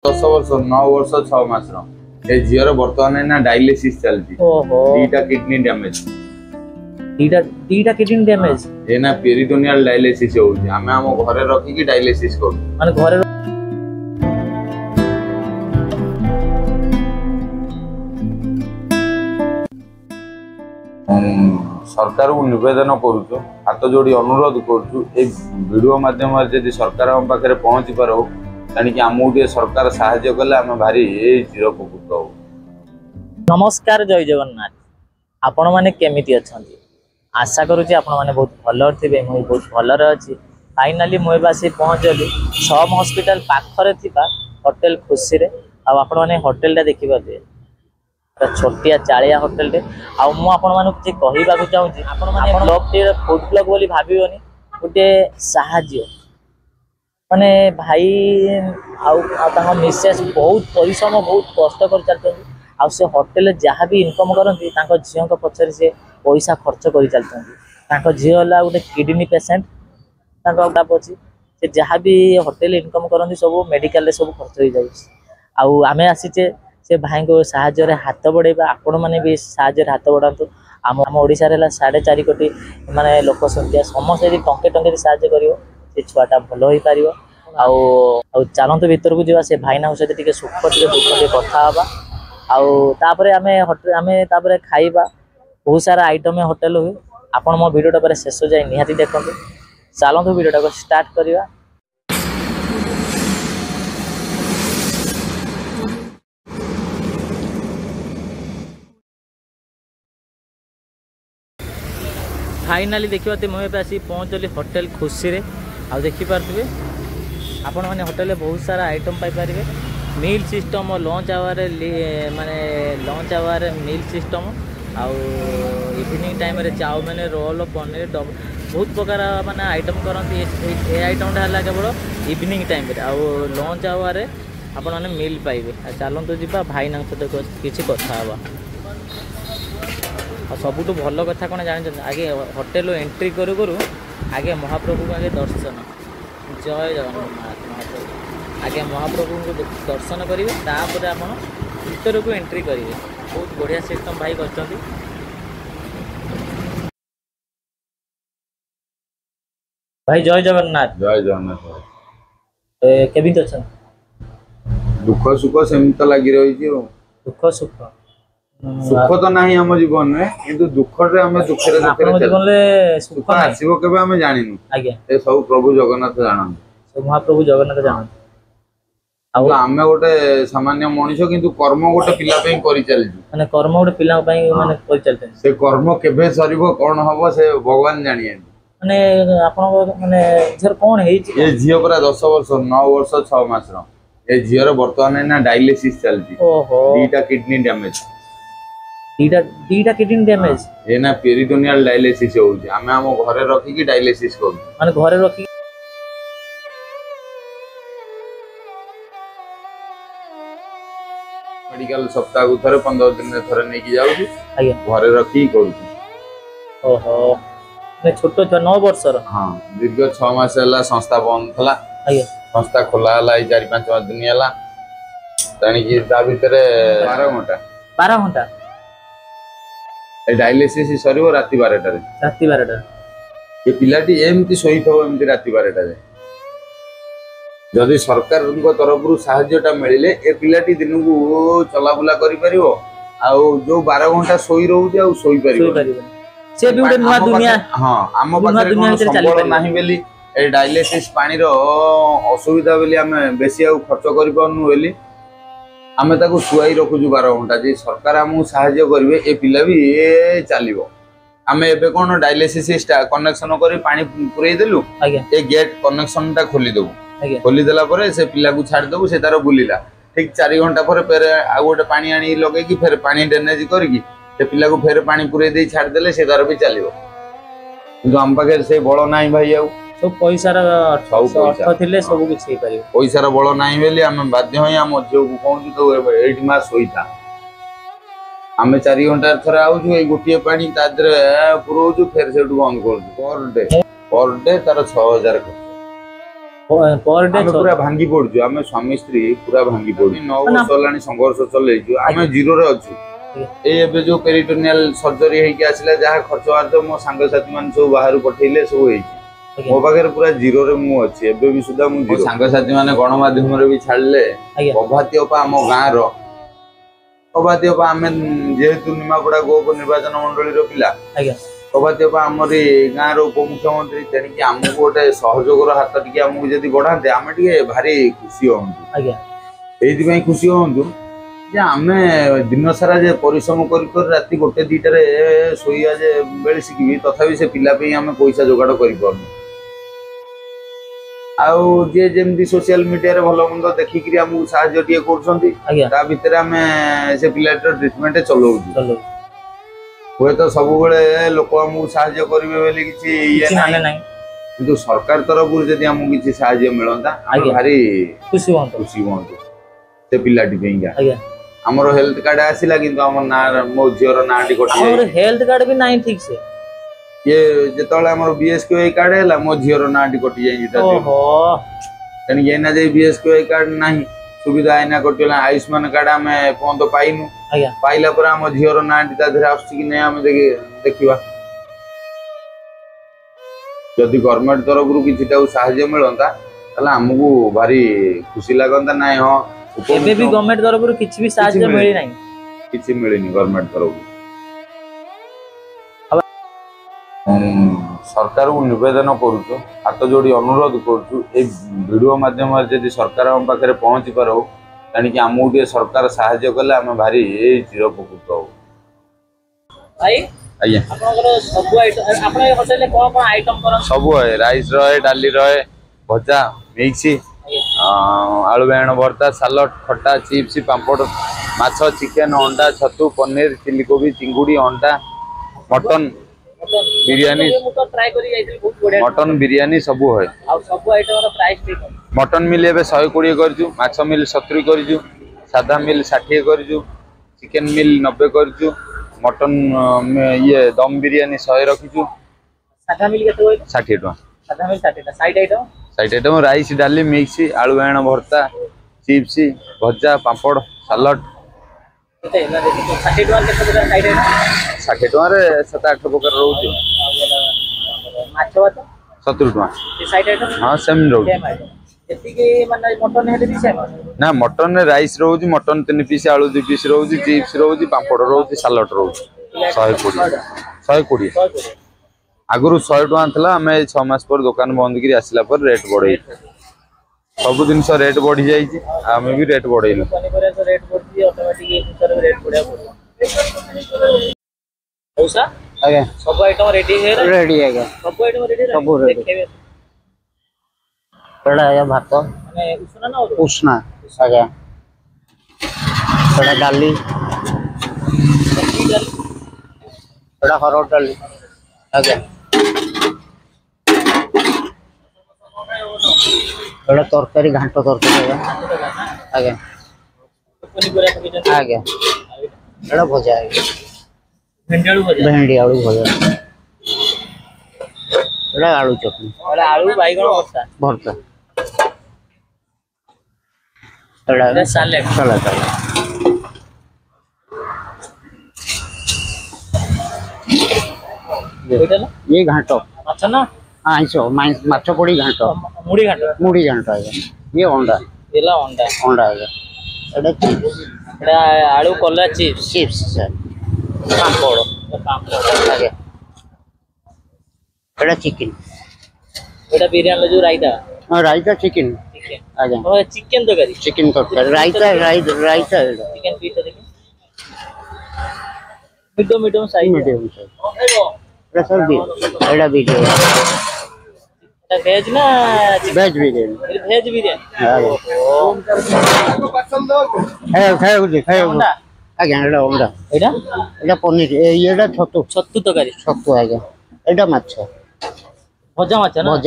10 वर्ष 9 वर्ष 6 मास झीर बर्तमान ना डायलिसिस चलती दीटा किडनी डैमेज दीटा किडनी डैमेज ए ना पेरिटोनियल डायलिसिस होउची हमें हम घरे रखी की डायलिसिस करू माने घरे सरकार को निवेदन करूँ हाथ जोड़ी अनुरोध करूँ वीडियो माध्यम यदि सरकार हम पाखे पहुँची पारो तेणिक आमको सरकार साहाय्य कले आम भारी चिरपकृत हो। नमस्कार जय जगन्नाथ आपण माने केमिति अछंती आशा करूची आपण माने बहुत भल थे मुझे बहुत भलर अच्छी फाइनाली मुझे आसी पहुँचली सम हॉस्पिटल पाखरे थिबा होटल खुशी रे आपण माने होटल टा देखि पाबे छोटिया चालिया होटल टे आ मु आपण माने किछि कहिबा चाहूची आपण माने ब्लॉग टे फूड ब्लॉग बोली भाबियोनी गोटे साहाଯ୍य माने भाई आउ मिसेस बहुत परिश्रम बहुत कष्ट कर चलते आ से होटल जहाँ भी इनकम करती झील पछरे से पैसा खर्च कर चलते झील है गोटे किडनी पेसेंट अच्छी से जहाँ भी होटल इनकम करती सब मेडिकल सब खर्च हो जाऊ आम आसीचे से भाई को साहाଯ୍य हाथ बढ़ेबा आपण मैंने भी साहाଯ୍य हाथ बढ़ातु आम ओडिशा रे 4.5 कोटी माने लोक संख्या समस्त यदि टंके टंके साहाଯ୍य करिवो से छुआटा भल हो पार आउ चलतु भीतर को जावा से भाईना सहित टिके सुख टिके दुख टिके कथा हवा आउ आमे खाइबा बहुत सारा आइटम होटल हुए आपण मो वीडियोटा पर शेष जाए निहाती देखंतु चलतु वीडियोटा को स्टार्ट करिवा। फाइनाली देखिए मुझे आसी पहुँचली होटल खुशी रे आ देखिपे आपण मैंने होटल बहुत सारा आइटम पाइपर मील सिस्टम लंच आवर माने लंच आवर मील सिस्टम आउ इवनिंग टाइम रे चाउमिन रोल पनीर बहुत प्रकार माने आइटम करती ए आइटमटा है केवल इवनिंग टाइम रे आउ लंच आवर आपण मैंने मील पाइबे चलतु जा भाई सहित किसी कथा हवा सबुठ भल कथा कौन जान आगे होटेल एंट्री करू करू आगे महाप्रभु को आगे दर्शन जय जगन्नाथ महाप्रभु आगे महाप्रभु को दर्शन करेंगे तापर आप भीतर को एंट्री करेंगे बहुत बढ़िया सिस्टम भाई कर भाई जय जगन्नाथ केबित अच्छा दुख सुख सेमती लगी रही दुख सुख सुख तो नहीं हम जीवन में किंतु दुख रे हमें दुख रे जीवन में सुख आसीबो केबे हमें जानिनु आज्ञा ए सब प्रभु जगन्नाथ जानन सब महाप्रभु जगन्नाथ जानन आ हमें गोटे सामान्य मनुष्य किंतु कर्म गोटे पिला पे करि चलजी माने कर्म गोटे पिला पे माने करि चलते से कर्म केबे सरीबो कोन हबो से भगवान जानिए माने आपन माने झर कोन हेई छी ए झियो परा 10 वर्ष 9 वर्ष 6 मास रो ए झियर बर्तमान ना डायलिसिस चलती दीटा किडनी डैमेज दीटा किडनी डैमेज ए ना पेरिटोनियल डायलिसिस होउची हमें हम घरे रखी की डायलिसिस करू माने घरे रखी मेडिकल सप्ताह को थरे 15 दिन में थरे नहीं की जाउची आज्ञा घरे रखी करू ओहो ने छोटो 9 वर्ष रो हां दीर्घ 6 मास हला संस्था बंद थला आज्ञा संस्था खोला हला 4-5 दिन हला तणी की ता भीतर 12 घंटा डायलिसिस सरीबो राति 12 ये पिलाटी एमती सही थो एमती राति 12 जदि सरकार तरफ साहाय्यटा मिले ए पिलाटी दिन को चला बुला करि परिवो आ जो 12 घंटा सोई रहउती आ सोई परिवो से भी नुआ दुनिया हां आम पाखरे कोन संबल नाही बेली ए डायलिसिस पानी रो असुविधा बेली हमें बेसी आ खर्च करि पानु बेली आमे ताको सुआई रखुजु 12 घंटा जे सरकार हमहु साहाय्य करिवे ए पिला भी ए चलिवो आमे एबे कोन डायलिसिस कनेक्शन करी पानी पुरई देलु आज्ञा ए गेट कनेक्शन टा खोली देबो आज्ञा खोली देला परे से पिला को छाड़ देबो से तारो बुलिला ठीक 4 घंटा पर फेर आ गोटे पानी आनी लगे की फेर पानी ड्रेनेज करकी से पिला को फेर पानी पुरई दे छाड़ देले से तारो भी चलिवो किंतु हम पाखे से बळ नाही भाई आउ सब पैसा अर्थ थिले सब किछ हे परियो पैसा रो बळ नाही बेली हम बाध्य होई हम झियो को कहू तो 8 मास होईता हमें 4 घंटा थरे आउछु ए गोटिए पानी तादरे पुरोजु फेर सेटु बंद करजु पर डे तार 6000 खर्च पर डे आमे पूरा भांगी पड़छु आमे स्वामी स्त्री पूरा भांगी पड़छु 9 वर्ष होलानी संघर्ष चलेछु आमे जीरो रे अछु ए एबे जो पेरिटोनियल सर्जरी हे कि आसिला जहा खर्च आर मो सांग साथी मान सब बाहर पठैले सब हे मो पाखे पूरा जीरो रे मु अछि एबे भी सुधा मु जीरो सांग साथी माने गणमाध्यम रे भी छाड़ले प्रभातियोपा हम गाँ रो प्रभातियोपा आमे जेहेतु निमापड़ा गोप निर्वाचन मंडली रो पिला प्रभातियोपा हमरी गाँ रो उपमुख्यमंत्री तेनी कि हमको गोटे सहयोग रो हाथ टिके हमको जदी बढ़ाते आमे टिके भारी खुशी होंतु आज्ञा एथि पई खुशी होंतु जे आमे दिन सारा जे परिश्रम कर राति गोटे दीटा रे सोइया जे बेले सिकिबी तथापि से पिला पे आमे पैसा जोगाड़ करि परनु आउ जे जेमदी सोशल मीडिया रे भलो मंद देखि कि हमहु सहाय्य टिए करछंती ता भितर आमे से पिलाटर ट्रीटमेंट चलौछु होय तो सब बेले लोक हमहु सहाय्य करिवे बेले किछि ये नाही किंतु सरकार तरफ जदी हमहु किछि सहाय्य मिलंता हम भारी खुशी होंतु से पिलाटी पेंगा हमरो हेल्थ कार्ड आसिला किंतु हमर ना मो जियर नाटी कोठी हमर हेल्थ कार्ड भी नाही ठीक से ये जेतले हमर बीएसके कार्ड हैला मो जियर नाटी कोठी जाई जिता ओहो तनी ये ना जे बीएसके कार्ड नाही सुविधा आइना कोटिला आयुष्मान कार्ड हमें पौंद पाइनु पाइला पर हम जियर नाटी ता धरे आछि कि नै हम देखिबा जदि गवर्नमेंट तरफ रु किछिटा सहाय्य मिलंता तला हमकु भारी खुशी लागंता नै हो एबे भी गवर्नमेंट तरफ रु किछि भी सहाय्य मिली नाही किछि मिलिनी गवर्नमेंट तरफ सरकार को निवेदन करूँ हाथ जोड़ी अनुरोध करूँ वीडियो माध्यम यदि सरकार हम पाखे पहुँची पारो तेणिक आमको सरकार साहाय्य कले आम भारी चिर उपकृत हो सब है राइस रहे डाली रहे भजा मिक्स आलू बैगन भर्ता सालड खटा चिप्स पापड़ माछ चिकेन अंडा छतु पनीर चिली कोबी चिंगुड़ी अंडा मटन बिरयानी मटन बिरयानी सब है मटन मिल ए 120 करजु माछ मिल 70 करजु सादा मिल 60 करजु चिकेन मिल 90 करजु मटन ये दम बिरयानी 100 रखिजु सादा मिल केते 60 टका सादा मिल 60 टका साइड आइटम राइस डाली मिक्स आलू बैगन भर्ता चिप्स भजा पापड़ सालड 60 टका 7-8 प्रकार रोज 70 टका हाँ सेम रोज ना मटन राइस रोज मटन 3 पीस आलू 2 पीस रोज चिप्स रोज पापड़ रोज सालड रोज 120 आगुरी 100 टका था आम 6 मास पर दुकान बंद कर आसला पर रेट बढ़े सब जिन रेट बढ़ी जाइए आम भी रेट बढ़ेलु सब आइटम रेडी है रेडी है सब आइटम रेडी सब रेडी पड़ा है भात माने उष्णा ना उष्णा आगे पड़ा डाली पड़ा हरड़ डाली आगे पड़ा तरकारी घांट तरकारी आगे आगे पड़ा भजा है भेंडी आलू भजा पड़ा आलू चटनी पड़ा आलू बैगन भरता पड़ा सलाद ये घाटो अच्छा ना आइसो माछ पड़ी घाटो मुड़ी घाटो है ये अंडा एला अंडा है एडा चिप्स एडा आलू कलरा चिप्स सर पापड़ आगे एडा चिकन एडा बिरयानी जो रायता हां रायता चिकन आगे ओ चिकन तो रायता चिकन पीस देखिए मीडियम साइज एडा सर भी एडा वीडियो वेज ना वेज बिरयानी खाओ आगे एडा ओंडा एडा पनीर एडा छतु तकारी आगे एडा माछ भजा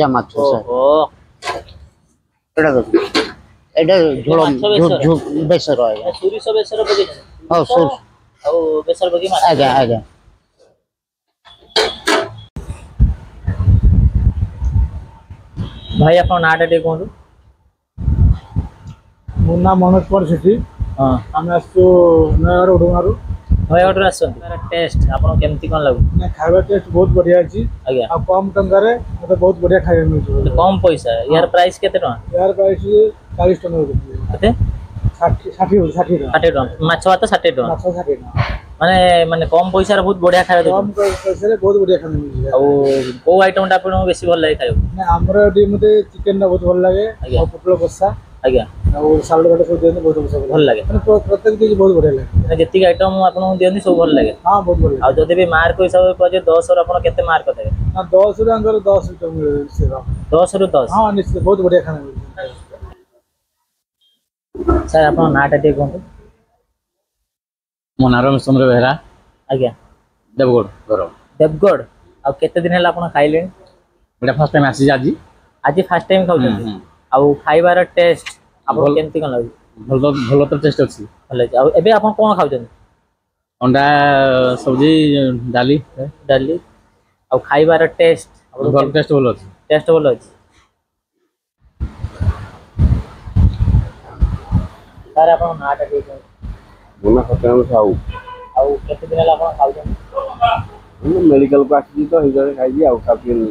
माछ सर एडा झोल बेसर आगे सुरिस बेसर बगे हां सुर औ बेसर बगे माछ आगे भाई आप नाटा टे कहतु ମୋ ନାଁ ମନୋଜ କୁମାର ସେଠୀ। हाँ ଆମେ ଆସିଛୁ ନୟାଗଡ଼ ଉଡ଼ୁମାରୁ। ନୟାଗଡ଼ରୁ ଆସୁଛନ୍ତି ଟେଷ୍ଟ ଆପଣ କେମିତି କ'ଣ ଲାଗୁଛି? ଖାଇବା ଟେଷ୍ଟ ବହୁତ ବଢ଼ିଆ ଅଛି ଆଜ୍ଞା ଆଉ କମ୍ ଟଙ୍କାରେ ମୋତେ ବହୁତ ବଢ଼ିଆ ଖାଇବା ମିଳୁଛି। କମ୍ ପଇସା ୟାର ପ୍ରାଇସ୍ କେତେ ଟଙ୍କା? ଏହାର ପ୍ରାଇସ୍ 40 ଟଙ୍କା ରହୁଛି। କେତେ? 60 ଟଙ୍କା। 60 ଟଙ୍କା ମାଛ ଭାତ 60 ଟଙ୍କା ମାଛ 60 ଟଙ୍କା ମାନେ ମାନେ କମ୍ ପଇସାରେ ବହୁତ ବଢ଼ିଆ ଖାଇବା କମ୍ ଦେଉଛନ୍ତି। ପଇସାରେ ବହୁତ ବଢ଼ିଆ ଖାଇବା ମିଳୁଛି। ଆଉ କୋଉ ଆଇଟମଟା ଆପଣଙ୍କୁ ବେଶୀ ଭଲ ଲାଗେ ଖାଇବାକୁ? ଆମର ଏଠି ମୋତେ ଚିକେନଟା ବହୁତ ଭଲ ଲାଗେ ଆଜ୍ଞା ଆଉ ପୋଟଳ କଷା ଆଜ୍ଞା ଆଉ ସାଲଡ଼ ଫାଲଡ଼ ସବୁ ଦିଅନ୍ତି ବହୁତ ଭଲ ଲାଗେ ମାନେ ପ୍ରତ୍ୟେକ ଜିନିଷ ବହୁତ ବଢ଼ିଆ ଲାଗେ। ମାନେ ଯେତିକି ଆଇଟମ୍ ଆପଣଙ୍କୁ ଦିଅନ୍ତି ସବୁ ଭଲ ଲାଗେ? ହଁ ବହୁତ ବଢ଼ିଆ। ଆଉ ଯଦି ବି ମାର୍କ ହିସାବରେ କୁହାଯାଏ 10ରୁ ଆପଣ କେତେ ମାର୍କ ଦେବେ? ନା 10ରୁ ଆମର 10 ମିଳୁଛି। 10ରୁ 10? ହଁ ନିଶ୍ଚିତ ବହୁତ ବଢ଼ିଆ ଖାଇବା ମିଳୁଛି। ସାର୍ ଆପଣଙ୍କ ନାଁଟା ଟିକେ କୁହନ୍ତୁ। ମୋ ନାଁ ରମେଶ ଚନ୍ଦ୍ର ବେହେରା, ଆଜ୍ଞା ଦେବଗଡ଼ ଘର। ଦେବଗଡ଼। ଆଉ କେତେ ଦିନ ହେଲା ଆପଣ ଖାଇଲେଣି? ଏଇଟା ଫାର୍ଷ୍ଟ ଟାଇମ୍ ଆସିଛି ଆଜି। ଆଜି ଫାର୍ଷ୍ଟ ଟାଇମ୍ ଖାଉଛନ୍ତି? ଆଉ ଖାଇବାର ଟେଷ୍ଟ ଆପଣ କେମିତି କ'ଣ ଲାଗୁଛି? ଭଲ ତ ଟେଷ୍ଟ ଅଛି। ଭଲ ଅଛି। ଆଉ ଏବେ ଆପଣ କ'ଣ ଖାଉଛନ୍ତି? ଅଣ୍ଡା ସବଜି, ଡାଲି। ଆଉ ଖାଇବାର ଟେଷ୍ଟ ଭଲ ଟେଷ୍ଟ ଭଲ ଅଛି। ଟେଷ୍ଟ ଭଲ ଅଛି। ସାର୍ ଆପଣଙ୍କ ନାଁଟା ଟିକେ କୁହନ୍ତୁ। ମୋ ନାଁ ସତ୍ୟନାରାୟଣ ସାହୁ। ଆଉ କେତେ ଦିନ ହେଲା ଆପଣ ଖାଉଛନ୍ତି? ମୁଁ ମେଡ଼ିକାଲକୁ ଆସିଛି ତ ସେଇଠାରେ ଖାଇଛି ଆଉ ଖାଇନି।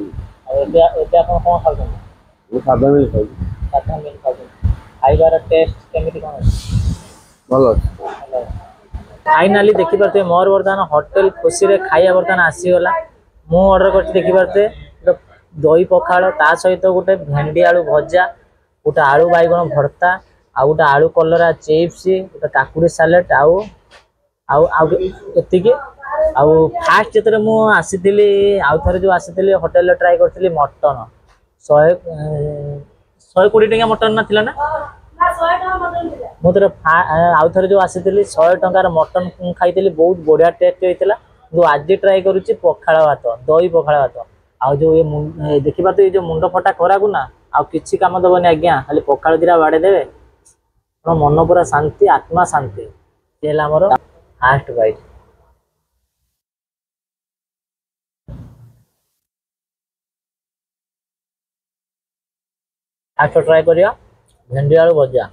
ଆଉ ଏବେ ଏବେ ଆପଣ କ'ଣ ଖାଉଛନ୍ତି? ମୁଁ ସାଧା ମିଲ୍ ଖାଇଛି। ସାଧା ମିଲ୍ ଖାଉଛନ୍ତି। ଖାଇବାର ଟେଷ୍ଟ କେମିତି କ'ଣ ଅଛି? ଭଲ ଅଛି। ଫାଇନାଲି ଦେଖିପାରୁଥିବେ ମୋର ବର୍ତ୍ତମାନ ହୋଟେଲ ଖୁସିରେ ଖାଇବା ବର୍ତ୍ତମାନ ଆସିଗଲା। ମୁଁ ଅର୍ଡ଼ର କରିଛି ଦେଖିପାରୁଥିବେ ଗୋଟେ ଦହି ପଖାଳ, ତା ସହିତ ଗୋଟେ ଭେଣ୍ଡି ଆଳୁ ଭଜା, ଗୋଟେ ଆଳୁ ବାଇଗଣ ଭର୍ତ୍ତା, ଆଉ ଗୋଟେ ଆଳୁ କଲରା ଚିପ୍ସ, ଗୋଟେ କାକୁଡ଼ି ସାଲାଡ଼ ଆଉ ଆଉ ଆଉ ଏତିକି। ଆଉ ଫାଷ୍ଟ ଯେତେବେଳେ ମୁଁ ଆସିଥିଲି ଆଉ ଥରେ ଯେଉଁ ଆସିଥିଲି ହୋଟେଲରେ ଟ୍ରାଏ କରିଥିଲି ମଟନ୍ 120 ଟଙ୍କା ମଟନ୍ ନା ଥିଲା ନା? ମୁଁ ଥରେ ଆଉ ଥରେ ଯେଉଁ ଆସିଥିଲି 100 ଟଙ୍କାର ମଟନ୍ ଖାଇଥିଲି, ବହୁତ ବଢ଼ିଆ ଟେଷ୍ଟ ହେଇଥିଲା। କିନ୍ତୁ ଆଜି ଟ୍ରାଏ କରୁଛି ପଖାଳ ଭାତ, ଦହି ପଖାଳ ଭାତ। ଆଉ ଯେଉଁ ଦେଖିପାରୁଥିବେ ଏଇ ଯେଉଁ ମୁଣ୍ଡ ଫଟା ଖରାକୁ ନା ଆଉ କିଛି କାମ ଦେବନି ଆଜ୍ଞା, ଖାଲି ପଖାଳ ଦିଟା ବାଡ଼େଇ ଦେବେ ଆପଣ ମନ ପୁରା ଶାନ୍ତି, ଆତ୍ମା ଶାନ୍ତି। ସେ ହେଲା ଆମର ଫାଷ୍ଟ ବାଇଟ୍। ଫାଷ୍ଟ ଟ୍ରାଏ କରିବା ଭେଣ୍ଡି ଆଳୁ ଭଜା।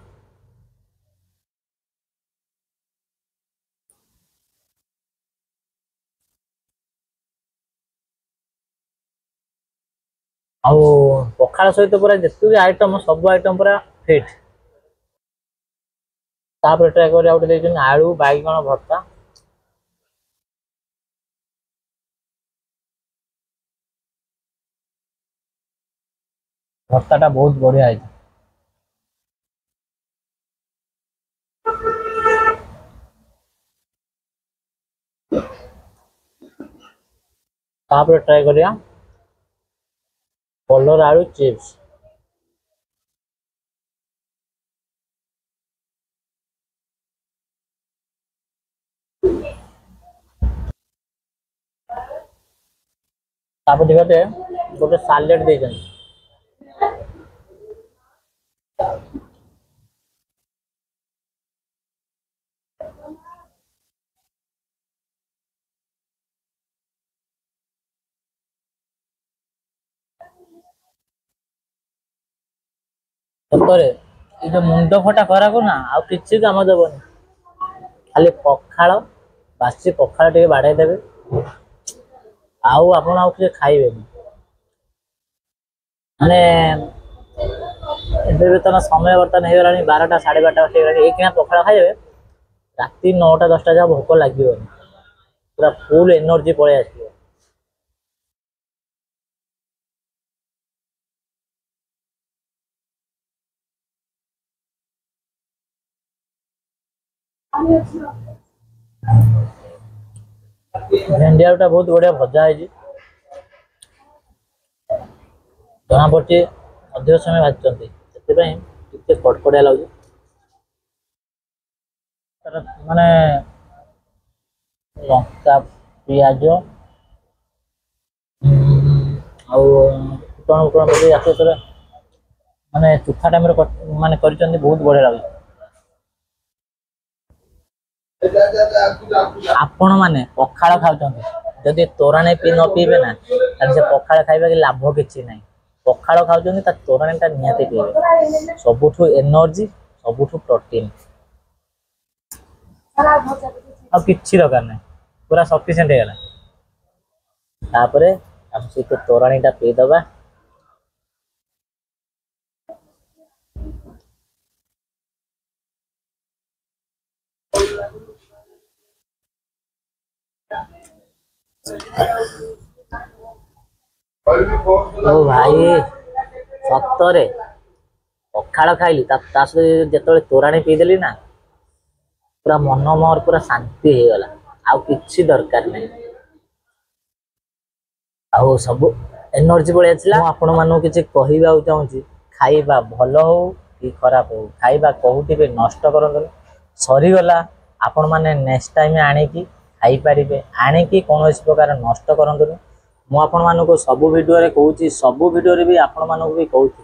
ଆଉ ପଖାଳ ସହିତ ପୁରା ଯେତିକି ଆଇଟମ୍ ସବୁ ଆଇଟମ୍ ପୁରା ଫିଟ୍। ତାପରେ ଟ୍ରାଏ କରିବା ଗୋଟେ ଦେଇଛନ୍ତି ଆଳୁ ବାଇଗଣ ଭର୍ତ୍ତା। ଭର୍ତ୍ତାଟା ବହୁତ ବଢ଼ିଆ ହେଇଛି। ତାପରେ ଟ୍ରାଏ କରିବା କଲରା ଆଳୁ ଚିପ୍ସ। ତାପରେ ଦେଖିବେ ଗୋଟେ ସାଲେଡ୍ ଦେଇଛନ୍ତି। ସତରେ ଏଇ ଯୋଉ ମୁଣ୍ଡ ଫଟା ଖରାକୁ ନା ଆଉ କିଛି କାମ ଦେବନି, ଖାଲି ପଖାଳ, ବାସି ପଖାଳ ଟିକେ ବାଡ଼େଇ ଦେବେ ଆଉ ଆପଣ ଆଉ କିଛି ଖାଇବେନି। ମାନେ ଏବେ ବର୍ତ୍ତମାନ ସମୟ ବର୍ତ୍ତମାନ ହେଇଗଲାଣି 12ଟା 12:30 ହେଇଗଲାଣି। ଏଇଖିଣା ପଖାଳ ଖାଇବେ ରାତି 9ଟା 10ଟା ଯାଏଁ ଭୋକ ଲାଗିବନି, ପୁରା ଫୁଲ୍ ଏନର୍ଜି ପଳେଇ ଆସିବ। ଭେଣ୍ଡି ଆଳୁଟା ବହୁତ ବଢ଼ିଆ ଭଜା ହେଇଛି, ଜଣାପଡ଼ୁଛି ଅଧିକ ସମୟ ଭାଜିଛନ୍ତି ସେଥିପାଇଁ ଟିକେ କଡ଼କଡ଼ିଆ ଲାଗୁଛି। ମାନେ ଲଙ୍କା, ପିଆଜ ଆଉ ଫୁଟଣ ପକେଇ ଆକୁ ମାନେ ଚୁଖା ଟାଇମ୍ରେ ମାନେ କରିଛନ୍ତି, ବହୁତ ବଢ଼ିଆ ଲାଗୁଛି। ଆପଣ ମାନେ ପଖାଳ ଖାଉଛନ୍ତି, ଯଦି ତୋରାଣି ନ ପିଇବେ ନା ତାହେଲେ ସେ ପଖାଳ ଖାଇବା କି ଲାଭ କିଛି ନାହିଁ। पखाड़ खाऊँ तोराणीटा निहाती पीबे सबुठू एनर्जी सबुठू प्रोटीन आ किछि दरकार नहीं पूरा सफिशिएंट हो गला हम सहित तोराणीटा पीदबा ओ भाई सतरे पखाड़ खाइली जिते तोराणी पीदेली ना पूरा मन मोर पूरा शांति हो गला आउ किछि दरकार नहीं आउ सब एनर्जी बढ़िया थिला आपण मानू किछि कहिबा चाहूची खाइबा भल हो कि खराब हो खाइबा कहूथिबे नष्ट करंतु सरी गला आपण माने नेक्स्ट टाइम आनी की खाई पारिबे आनी की कोनोसी प्रकार नष्ट करंतु मु आपण मानू सब वीडियो रे कहूची सब वीडियो रे भी आपण मानू भी कहूची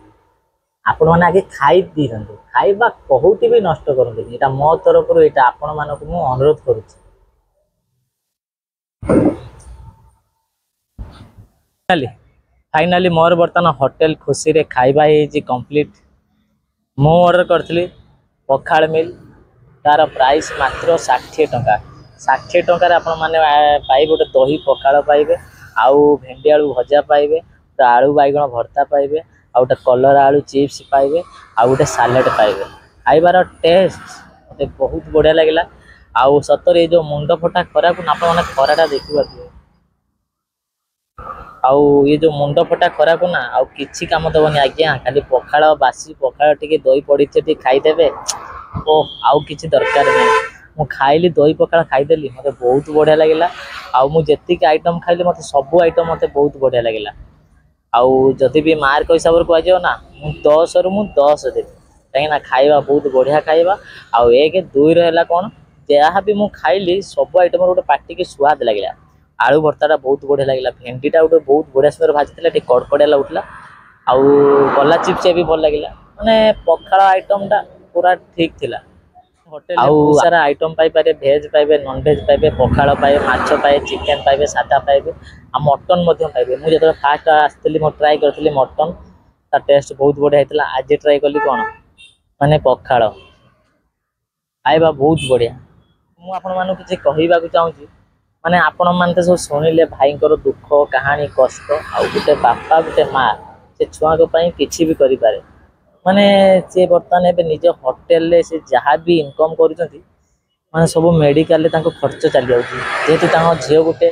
आपण माने आगे खाई दिरंतु खाइबा कहूती भी नष्ट करंतु एटा मो तरफ रो एटा आपण मानू मु अनुरोध करूची फाइनाली मोर बर्तमान होटल खुशी रे खाइबा हे कंप्लीट मु ऑर्डर करथली पखाड़ मिल तार प्राइस मात्र 60 टंका 60 टंका आपण माने पाइबे गोटे दही पखाड़ पाइबे आउ भेंडी आलू भजा पाइबे आलू बैगण भर्ता पाइबे आ गोटे कलर आलू चिप्स पाइबे आ गोटे सालाड पाइबे खाइबार टेस्ट मते बहुत बढ़िया लगिला आउ सतर ये जो मुंड फटा खरा को आपण माने खराटा देखि पाथिबे आउ ये जो मुंड फटा खरा को ना आउ किछि काम दबनी आज्ञा खाली पखाड़ बासी पखाड़ टिके दही पड़ी थे खाई देबे ओ आउ किछि दरकार नहीं मु खाइली दही पखाड़ खाईदेली मते बहुत बढ़िया लगिला आउ मु जेतिक आइटम खाइली मते सब आइटम मते बहुत बढ़िया लगिला आउ जदि भी मार्क हिसाब रे कहजो ना मु 10 रु मु 10 देबी काहे ना खाइबा बहुत बढ़िया खाइबा आउ एक दुई रहला कोन जहा भी मु खाइली सब आइटम रो पार्टी के स्वाद लगिला आलू भर्ताटा बहुत बढ़िया लगिला भेंडीटा गोटे बहुत बढ़िया सुंदर भाजी टे कड़कड़िया उठला आउ कला चिप्स भी भल लगिला माने पखाड़ आइटमटा पूरा ठीक थिला होटल आउ सारा आइटम पाई पारे भेज पाइबे नॉन भेज पाइबे पखाड़ पाइबे माछ पाइबे चिकेन पाइबे सादा पाइबे आ मटन मध्य पाइबे मु जतो फास्ट आस्थिली मो ट्राई करथिली मटन ता टेस्ट बहुत बढ़िया हेतला आज ट्राई करली कोन माने पखाड़ आइबा बहुत बढ़िया मु आपण मानु किछि कहिबा को चाहूची माने आपण मानते सब सुनिले भाईंकर दुख कहानी कष्ट आ गोटे बापा गोटे माँ से छुआ किसी भी करि पारे माने से बर्तमान एबे निज होटल रे से जहाँ भी इनकम करूछंती माने सब मेडिकल रे तांको खर्च चली जाउची जेतु तांको झियो गोटे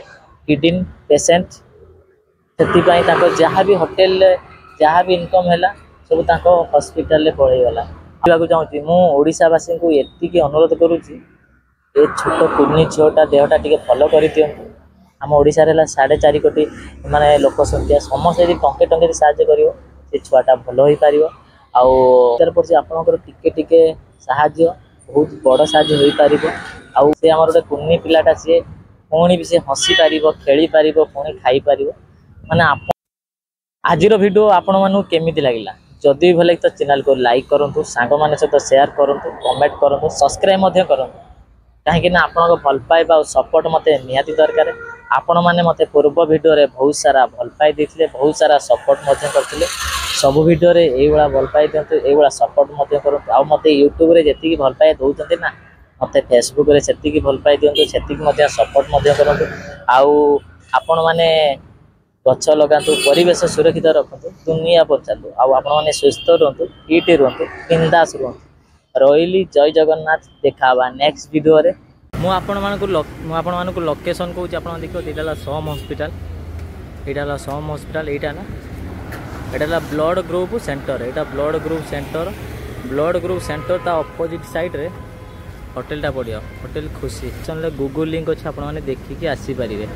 किडनी पेशेंट सेति पई तांको जहाँ भी होटल रे जहाँ भी इनकम हैला सब तांको हॉस्पिटल रे पळै गला कहू चाहूची मु ओडिसा वासी को एति के अनुरोध करूची ए छोट कुर्नी झीटा देहटा टी भल कर दिंतु आम ओडिशा 4.5 कोटी माने लोक संख्या समस्त यदि टंके टंके साहाय्य कर छुआटा भल हो पार आर पड़े आपंकर टिके टिके साहाय्य बहुत बड़ साहाय्य हो पार आउ से आम गोटे कुर्नी पिलाटा सी पुणी भी सी हसी पार खेली पार पुणी खाई पार माने आज वीडियो आपण मानू केमिति लागिला जदि भी भल तो चैनल को लाइक करूँ सांग मान सहित शेयर करूँ कमेंट करूँ सब्सक्राइब करूँ कहीं आपण भल पाइबा और सपोर्ट मत निहाती दरकार आपण मैंने मत पूर्व वीडियो रे बहुत सारा भल पाई देथिले बहुत सारा सपोर्ट करथिले सब वीडियो रे एई वाला भल पाई दियंतु एई वाला सपोर्ट मत करूँ आ मत यूट्यूब रे जेतिकी भल पाई दउचंती ना मत फेसबुक रे सेतिकी भल पाई दियंतु सेतिकी मत सपोर्ट मत करंतु आउ आपण माने गछ लगातु परिवेश सुरक्षित रखतु दुनिया बचातु आउ आपण माने सुस्थ रहतु फिट रहतु बिंदास रहतु रही जय जगन्नाथ देखा नेक्स्ट वीडियो रे मु आपण मानक लोकेशन कहूँ आप देखो यहाँ सम हॉस्पिटल यहाँ सम हॉस्पिटल यहाँ ना यहाँ ब्लड ग्रुप सेंटर यहाँ ब्लड ग्रुप सेंटर ता अपोजिट साइड रे होटेलटा पड़िया होटेल खुशी गूगल लिंक अच्छे आप देखिकी आसीपारे।